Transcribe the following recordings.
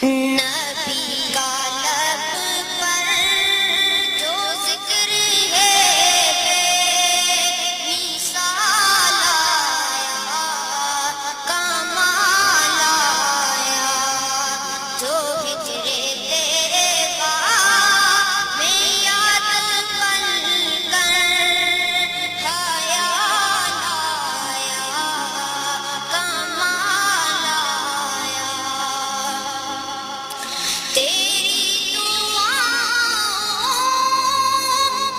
نبی کا لب پر جو ذکر ہے بے مثال آیا، کمال آیا، جو ہجرے طیبہ میں یاد پل کر خیال آیا، کمال آیا۔ تیری دعاؤں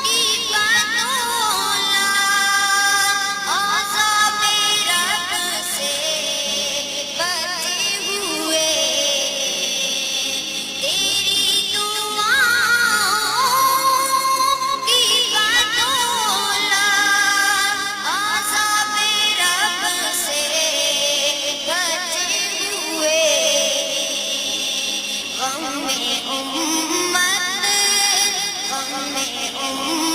کی بدولت عذاب رب سے بچے ہوئے، تیری دعاؤں کی بدولت عذاب رب سے بچے ہوئے۔ غم میں امت، غم میں امت